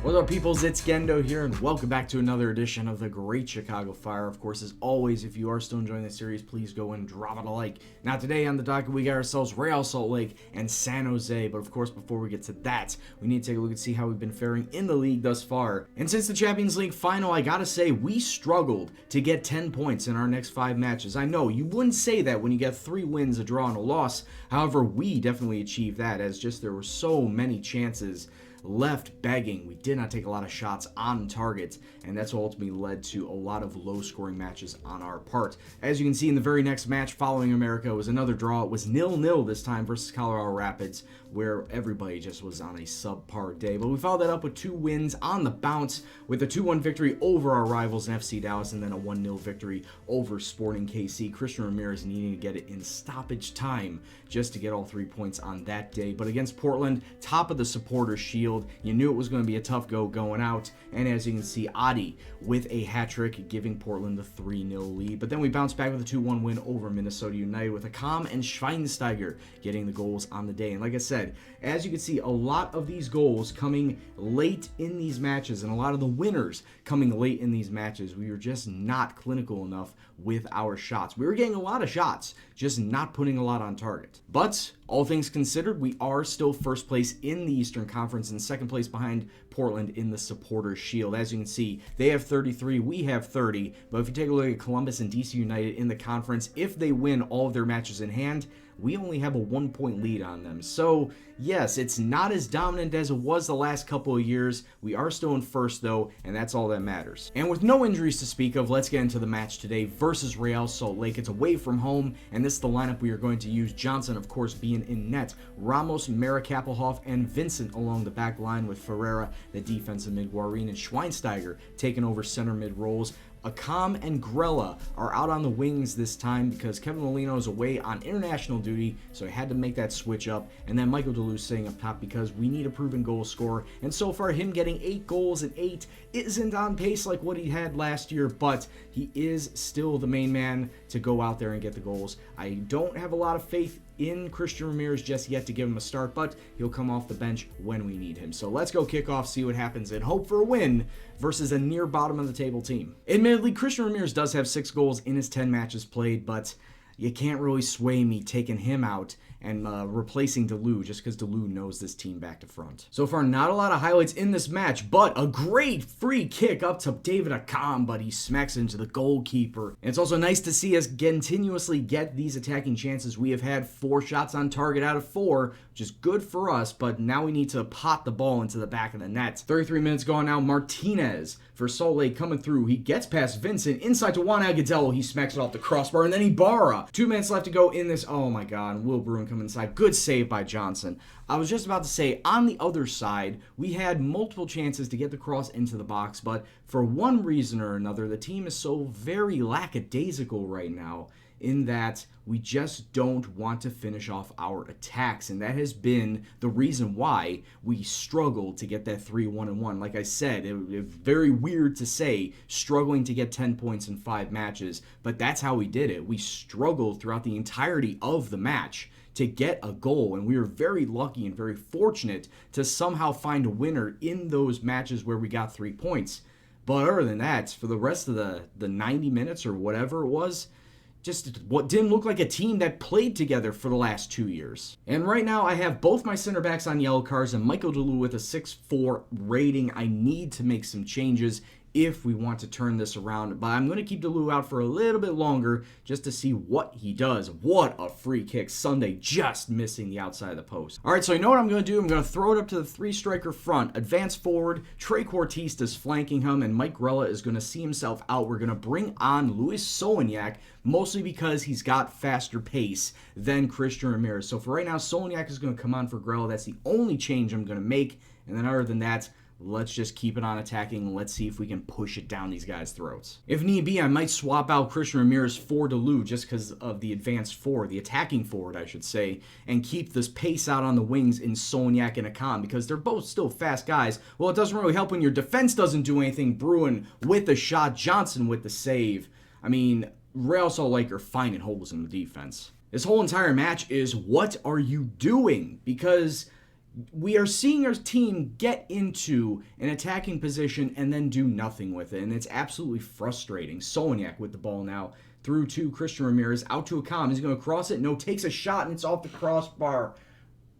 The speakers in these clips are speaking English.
What's up, peoples? It's Gendo here, and welcome back to another edition of the Great Chicago Fire. Of course, as always, if you are still enjoying the series, please go and drop it a like. Now, today on the docket, we got ourselves Real Salt Lake and San Jose. But of course, before we get to that, we need to take a look and see how we've been faring in the league thus far. And since the Champions League final, I gotta say, we struggled to get 10 points in our next 5 matches. I know, you wouldn't say that when you get 3 wins, a draw, and a loss. However, we definitely achieved that, as just there were so many chances left begging. We did not take a lot of shots on target, and that's what ultimately led to a lot of low-scoring matches on our part. As you can see in the very next match following America, it was another draw. It was 0-0 this time versus Colorado Rapids, where everybody just was on a subpar day. But we followed that up with 2 wins on the bounce, with a 2-1 victory over our rivals in FC Dallas, and then a 1-0 victory over Sporting KC. Christian Ramirez needing to get it in stoppage time just to get all 3 points on that day. But against Portland, top of the supporters' shield, you knew it was going to be a tough go going out, and as you can see, Adi with a hat-trick giving Portland the 3-0 lead. But then we bounced back with a 2-1 win over Minnesota United, with Akam and Schweinsteiger getting the goals on the day. And like I said, as you can see, a lot of these goals coming late in these matches, and a lot of the winners coming late in these matches. We were just not clinical enough with our shots. We were getting a lot of shots, just not putting a lot on target. But all things considered, we are still first place in the Eastern Conference and second place behind Portland in the Supporters' Shield. As you can see, they have 33, we have 30. But if you take a look at Columbus and DC United in the conference, if they win all of their matches in hand, we only have a 1-point lead on them. So yes, it's not as dominant as it was the last couple of years. We are still in first though, and that's all that matters. And with no injuries to speak of, let's get into the match today versus Real Salt Lake. It's away from home, and this is the lineup we are going to use. Johnson, of course, being in net. Ramos, Merrick-Kappelhoff, and Vincent along the back line, with Ferreira, the defensive mid, Guarin, and Schweinsteiger taking over center mid roles. Akam and Grella are out on the wings this time because Kevin Molino is away on international duty, so I had to make that switch up. And then Michael Deleuze sitting up top because we need a proven goal scorer. And so far, him getting 8 goals and 8 isn't on pace like what he had last year, but he is still the main man to go out there and get the goals. I don't have a lot of faith in Christian Ramirez just yet to give him a start, but he'll come off the bench when we need him. So let's go kick off, see what happens, and hope for a win versus a near bottom of the table team. Admittedly, Christian Ramirez does have 6 goals in his 10 matches played, but you can't really sway me taking him out and replacing Deleuze just because Deleuze knows this team back to front. So far, not a lot of highlights in this match, but a great free kick up to David Akam, but he smacks into the goalkeeper. And it's also nice to see us continuously get these attacking chances. We have had 4 shots on target out of 4, which is good for us, but now we need to pot the ball into the back of the net. 33 minutes gone now. Martinez for Salt Lake coming through. He gets past Vincent, inside to Juan Agudelo. He smacks it off the crossbar, and then Ibarra. 2 minutes left to go in this. Oh my God, and Will Bruin come inside. Good save by Johnson. I was just about to say, on the other side, we had multiple chances to get the cross into the box, but for one reason or another, the team is so very lackadaisical right now, in that we just don't want to finish off our attacks, and that has been the reason why we struggled to get that 3-1-1. Like I said, it was very weird to say struggling to get 10 points in 5 matches, but that's how we did it. We struggled throughout the entirety of the match to get a goal, and we were very lucky and very fortunate to somehow find a winner in those matches where we got 3 points. But other than that, for the rest of the 90 minutes or whatever it was, just what didn't look like a team that played together for the last 2 years. And right now, I have both my center backs on yellow cards and Michael Deleuze with a 6-4 rating. I need to make some changes if we want to turn this around, but I'm going to keep Deleuze out for a little bit longer just to see what he does. What a free kick. Sunday just missing the outside of the post. All right, so you know what I'm going to do? I'm going to throw it up to the 3-striker front, advance forward. Trey Quartista is flanking him, and Mike Grella is going to see himself out. We're going to bring on Luis Soloniak, mostly because he's got faster pace than Christian Ramirez. So for right now, Soloniak is going to come on for Grella. That's the only change I'm going to make, and then other than that, let's just keep it on attacking. Let's see if we can push it down these guys' throats. If need be, I might swap out Christian Ramirez for Deleuze just because of the advanced forward, the attacking forward, I should say, and keep this pace out on the wings in Soloniak and Akam because they're both still fast guys. Well, it doesn't really help when your defense doesn't do anything. Bruin with the shot, Johnson with the save. I mean, Real Salt Lake are finding holes in the defense. This whole entire match is, what are you doing? Because We are seeing our team get into an attacking position and then do nothing with it, and it's absolutely frustrating. Soloniak with the ball now through to Christian Ramirez, out to Akam. He's going to cross it. No, takes a shot, and it's off the crossbar.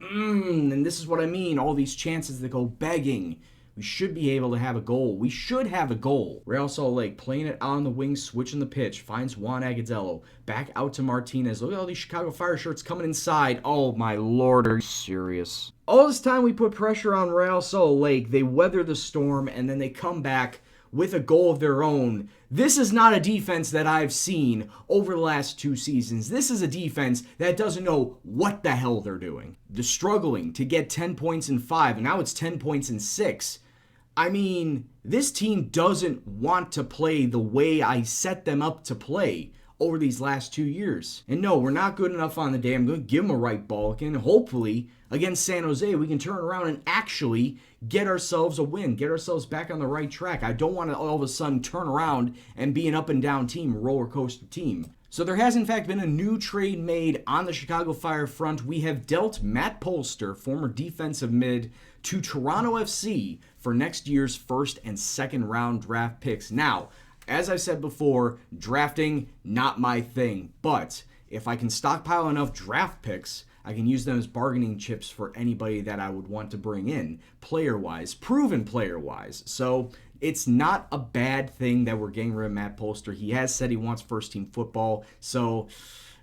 And this is what I mean, all these chances that go begging. We should be able to have a goal. We should have a goal. Real Salt Lake playing it on the wing, switching the pitch. Finds Juan Agadello. Back out to Martinez. Look at all these Chicago Fire shirts coming inside. Oh, my Lord. Are you serious? All this time we put pressure on Real Salt Lake. They weather the storm, and then they come back with a goal of their own. This is not a defense that I've seen over the last 2 seasons. This is a defense that doesn't know what the hell they're doing. They're struggling to get 10 points in 5, and now it's 10 points in 6. I mean, this team doesn't want to play the way I set them up to play over these last 2 years. And no, we're not good enough on the day. I'm going to give them a right Balkan. Hopefully, against San Jose, we can turn around and actually get ourselves a win, get ourselves back on the right track. I don't want to all of a sudden turn around and be an up and down team, roller coaster team. So there has in fact been a new trade made on the Chicago Fire front. We have dealt Matt Polster, former defensive mid, to Toronto FC for next year's first and second round draft picks. Now, as I said before, drafting, not my thing. But if I can stockpile enough draft picks, I can use them as bargaining chips for anybody that I would want to bring in, player-wise, proven player-wise. So it's not a bad thing that we're getting rid of Matt Polster. He has said he wants first-team football, so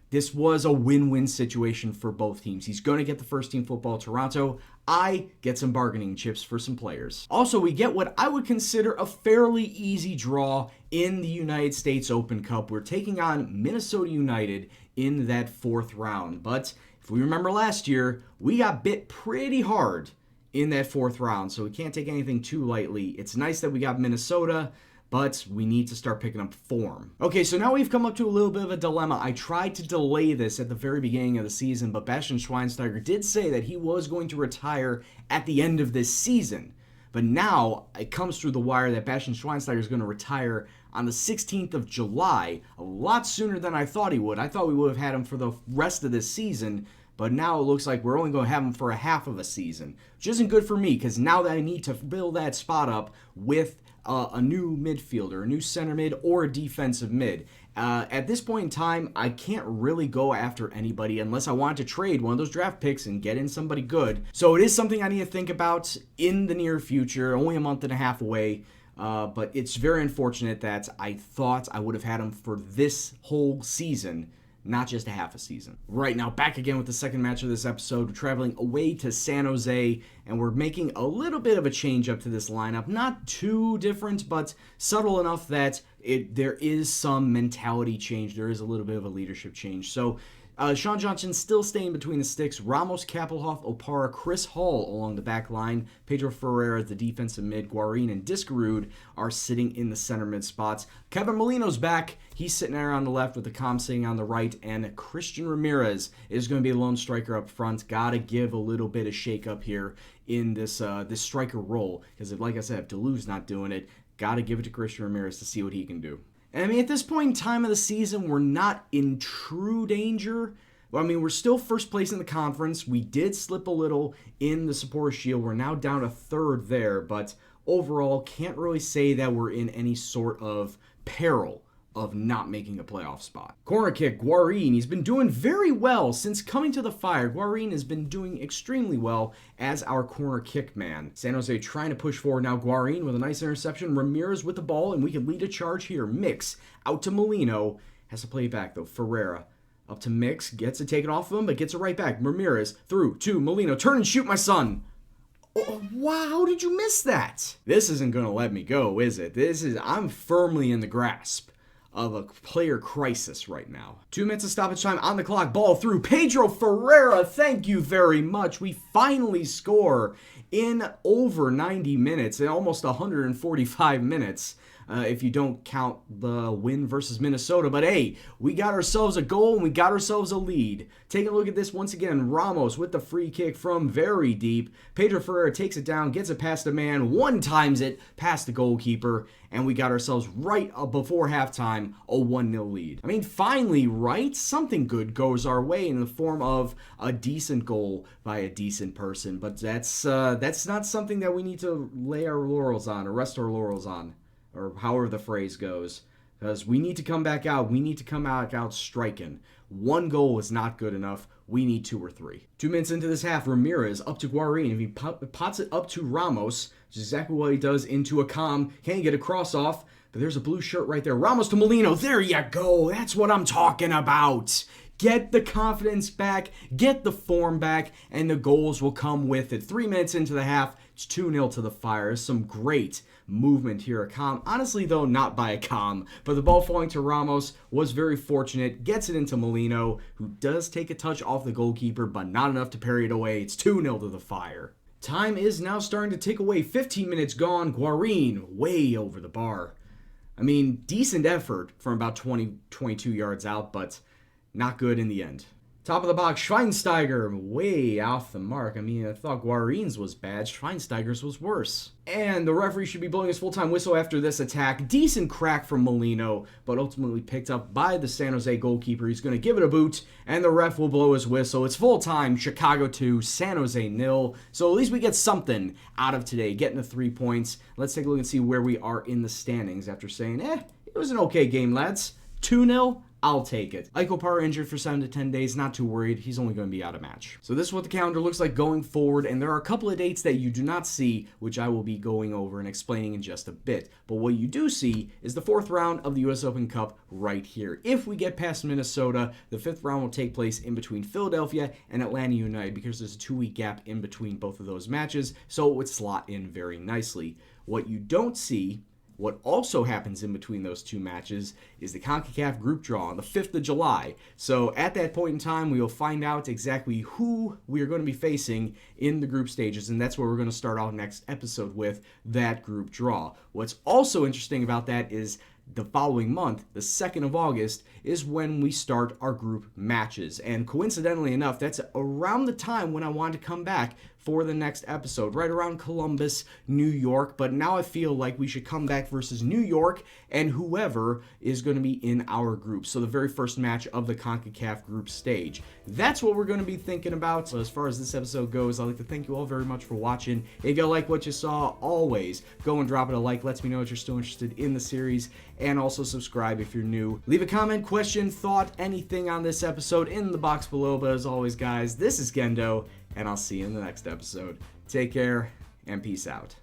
this was a win-win situation for both teams. He's going to get the first-team football, Toronto. I get some bargaining chips for some players. Also, we get what I would consider a fairly easy draw in the United States Open Cup. We're taking on Minnesota United in that 4th round. But if we remember last year, we got bit pretty hard in that 4th round, so we can't take anything too lightly. It's nice that we got Minnesota, but we need to start picking up form. Okay, so now we've come up to a little bit of a dilemma. I tried to delay this at the very beginning of the season, but Bastian Schweinsteiger did say that he was going to retire at the end of this season. But now it comes through the wire that Bastian Schweinsteiger is going to retire on the 16th of July, a lot sooner than I thought he would. I thought we would have had him for the rest of this season, but now it looks like we're only going to have him for a half of a season, which isn't good for me because now that I need to build that spot up with a new midfielder, a new center mid, or a defensive mid. At this point in time, I can't really go after anybody unless I want to trade one of those draft picks and get in somebody good. So it is something I need to think about in the near future, only a month and a half away. But it's very unfortunate that I thought I would have had him for this whole season, not just a half a season. Right now, back again with the second match of this episode. We're traveling away to San Jose, and we're making a little bit of a change up to this lineup. Not too different, but subtle enough that there is some mentality change. There is a little bit of a leadership change. So Sean Johnson still staying between the sticks. Ramos, Kapelhoff, Opara, Chris Hall along the back line. Pedro Ferreira, the defensive mid. Guarin and Discarud are sitting in the center mid spots. Kevin Molino's back. He's sitting there on the left with the Com sitting on the right. And Christian Ramirez is going to be a lone striker up front. Got to give a little bit of shake up here in this striker role. Because like I said, if Dulu's not doing it, got to give it to Christian Ramirez to see what he can do. And I mean, at this point in time of the season, we're not in true danger. Well, I mean, we're still first place in the conference. We did slip a little in the Supporters' Shield. We're now down to 3rd there, but overall, can't really say that we're in any sort of peril of not making a playoff spot. Corner kick, Guarin. He's been doing very well since coming to the Fire. Guarin has been doing extremely well as our corner kick man. San Jose trying to push forward now. Guarin with a nice interception. Ramirez with the ball, and we can lead a charge here. Mix out to Molino. Has to play it back, though. Ferreira up to Mix. Gets it taken off of him, but gets it right back. Ramirez through to Molino. Turn and shoot, my son. Oh, wow, how did you miss that? This isn't going to let me go, is it? I'm firmly in the grasp of a player crisis right now. 2 minutes of stoppage time on the clock. Ball through. Pedro Ferreira, thank you very much. We finally score in over 90 minutes, in almost 145 minutes. if you don't count the win versus Minnesota. But hey, we got ourselves a goal and we got ourselves a lead. Taking a look at this once again, Ramos with the free kick from very deep. Pedro Ferreira takes it down, gets it past a man, one-times it past the goalkeeper, and we got ourselves right before halftime a 1-0 lead. I mean, finally, right? Something good goes our way in the form of a decent goal by a decent person, but that's not something that we need to lay our laurels on or rest our laurels on, or however the phrase goes, because we need to come back out. We need to come out striking. One goal is not good enough. We need 2 or 3. 2 minutes into this half, Ramirez up to Guarin. If he pots it up to Ramos, which is exactly what he does, into a can't get a cross off, but there's a blue shirt right there. Ramos to Molino. There you go. That's what I'm talking about. Get the confidence back, get the form back, and the goals will come with it. 3 minutes into the half, it's 2-0 to the Fire. Some great movement here. Honestly, though, not by a but the ball falling to Ramos was very fortunate. Gets it into Molino, who does take a touch off the goalkeeper, but not enough to parry it away. It's 2-0 to the Fire. Time is now starting to tick away. 15 minutes gone. Guarin way over the bar. I mean, decent effort from about 22 yards out, but not good in the end. Top of the box, Schweinsteiger, way off the mark. I mean, I thought Guarin's was bad. Schweinsteiger's was worse. And the referee should be blowing his full-time whistle after this attack. Decent crack from Molino, but ultimately picked up by the San Jose goalkeeper. He's going to give it a boot, and the ref will blow his whistle. It's full-time, Chicago 2, San Jose 0. So at least we get something out of today, getting the 3 points. Let's take a look and see where we are in the standings after saying, it was an okay game, lads. 2-0. I'll take it. Eichel Parra injured for 7 to 10 days. Not too worried. He's only going to be out of match. So this is what the calendar looks like going forward. And there are a couple of dates that you do not see, which I will be going over and explaining in just a bit. But what you do see is the 4th round of the U.S. Open Cup right here. If we get past Minnesota, the 5th round will take place in between Philadelphia and Atlanta United because there's a 2-week gap in between both of those matches. So it would slot in very nicely. What you don't see, what also happens in between those 2 matches, is the CONCACAF group draw on the 5th of July. So at that point in time, we will find out exactly who we are going to be facing in the group stages, and that's where we're going to start off next episode with, that group draw. What's also interesting about that is the following month, the 2nd of August, is when we start our group matches. And coincidentally enough, that's around the time when I wanted to come back for the next episode, right around Columbus, New York. But now I feel like we should come back versus New York and whoever is going to be in our group. So the very first match of the CONCACAF group stage. That's what we're going to be thinking about. So as far as this episode goes, I'd like to thank you all very much for watching. If you like what you saw, always go and drop it a like. Lets me know if you're still interested in the series. And also subscribe if you're new. Leave a comment, question, thought, anything on this episode in the box below. But as always, guys, this is Gendo, and I'll see you in the next episode. Take care, and peace out.